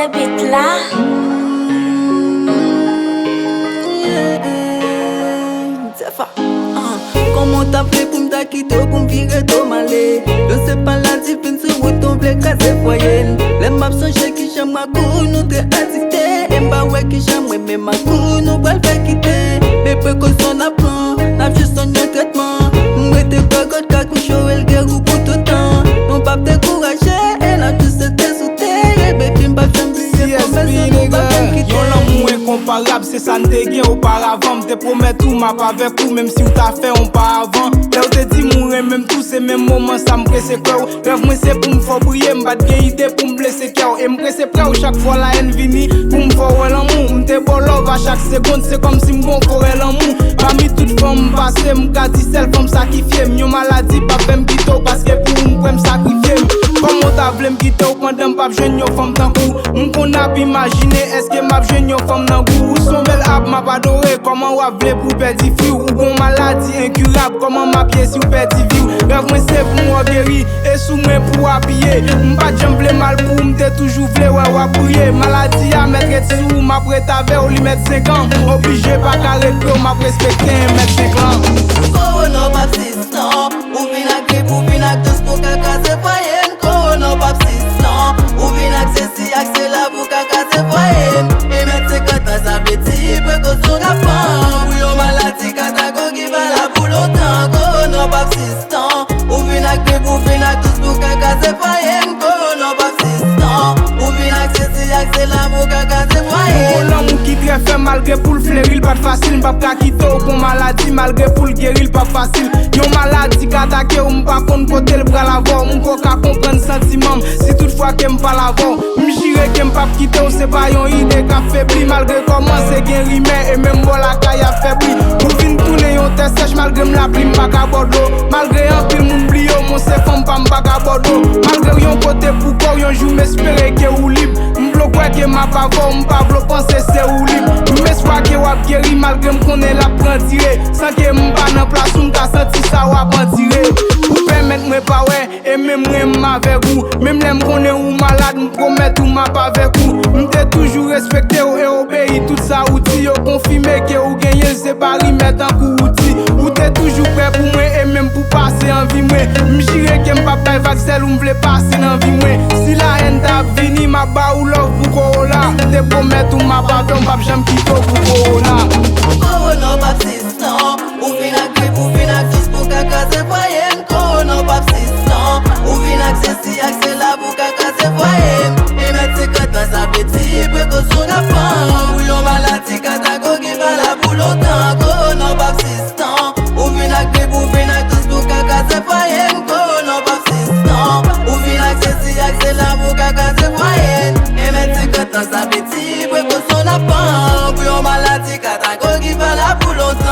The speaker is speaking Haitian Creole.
ce beat là. Comment t'as fait pour m'ta quitter, pour m'virer ton malé? Je sais pas la différence où ton blé casse foyer. Les maps sont chers qui j'aime ma cour, nous t'es assisté. Et m'a ouais qui j'aime, mais ma cour, nous va le faire quitter. Mais peu que son apprend, n'a juste son traitement. M'oué t'es pas god, car couchot, elle guerre ou pour tout temps. Non pas découragé, elle a tous été sauté. Et bébé m'pas j'aime briller, promesse, nous pas quitter. Yon l'amour incomparable, c'est ça n'te gen auparavant. M'te promet tout, m'a pas avec vous, même si ou t'a fait on pas avant. Là où te dit mourir, même tous ces mêmes moments, ça m'presse cœur. Rêve moi c'est pour m'faire briller, m'bat gen idée pour m'blesser cœur. Et m'presse prêt où chaque fois la haine vini, pour m'faire l'amour. M'te bon love à chaque seconde, c'est comme si m'gonflerais l'amour. Parmi toutes femmes passées, m'gadi celle femme sacrifiée. M'yon maladie, pas fait m'quitter, parce que pour m'prem sacrifier. Comment t'as voulu m'quitter pendant m'pap jeune yon femme dans goût? M'kon a pu imaginer, est-ce que m'ap jeune yon femme dans goût? Ou son bel ap m'a pas adoré, comment wap vle pour perdre vie? Ou bon maladie incurable, comment m'a pied si ou perdre vie? Rêve moi c'est pour moi guérir, et sous moi pour appuyer. M'pas j'aime vle mal pour m'te toujours vle ouais wap brouiller. Maladie à mettre sous, m'a prête avec ou li mettre 5 ans. Obligé pas carré que m'a respecté mettre 5 ans. Corona pas system, ou vin ak grip, ou vin ak dos pou ka kase foyen. Corona pas system, ou vin ak ceci ak cela pou ka kase foyen. Et mettre 50 ans ça veut dire que son enfant ou yon maladie katago qui va la pour longtemps. Corona pas system, ou vin ak grip, ou vin ak dos pou ka kase foyen. Corona pas system, ou vin ak ceci ak cela pou ka kase foyen. Bon l'amour qui très fait malgré pour le fleurir, pas facile. M'pas pas quitter au bon maladie, malgré pour le guérir, pas facile. Yon maladie qu'attaque ou m'pas qu'on côté le bras l'avant. M'pas qu'à comprendre sentiment, si toutefois qu'elle m'pas l'avant. M'jire qu'elle m'pas quitter ou c'est pas yon idée qu'a faibli. Malgré comment c'est guéri, mais et même bon la caille a faibli. Pour fin tourner yon test sèche, malgré m'la pli m'pas qu'à bordeaux. Malgré un pile moun blio, mon c'est femme pas m'pas qu'à bordeaux. Malgré yon côté pour corps, yon jour m'espérer que ou libre. M'bloque que m'a pas voir, m'pas bloque penser c'est ou libre. M'espoir que wap guéri, malgré m'konne la prend tiré. Sans que m'pas nan place ou m'ka senti ça wap en tiré. Ou permettre moi pas ouais, et même moi avec vous. Même les m'konne ou malade, m'promet ou m'a pas avec vous. M'te toujours respecté ou et obéi tout ça outil. Yo confirmé que ou gagné c'est pas remettre en coup outil. Ou t'es toujours prêt pour moi et même pour passer en vie moi. M'jire que m'pas pas vaccel ou m'vle passer en vie moi. Si la haine t'a vini, m'a ba ou love pour Corona. Te promet ou m'a pas fait, m'pas j'aime quitter pour Corona. Corona pas system, ou vin ak grip, ou vin ak dos pou ka kase foyen. Corona pas system, ou vin ak ceci ak cela pou ka kase foyen. Et mettre 50 ans ça veut dire que son enfant ou yon maladie katago qui va la pour longtemps. Corona pas system, ou vin ak grip, ou vin ak dos pou ka kase foyen. Corona pas system, ou vin ak ceci ak cela pou ka kase foyen. Et mettre 50 ans ça veut dire que son enfant ou yon maladie katago qui va la pour longtemps.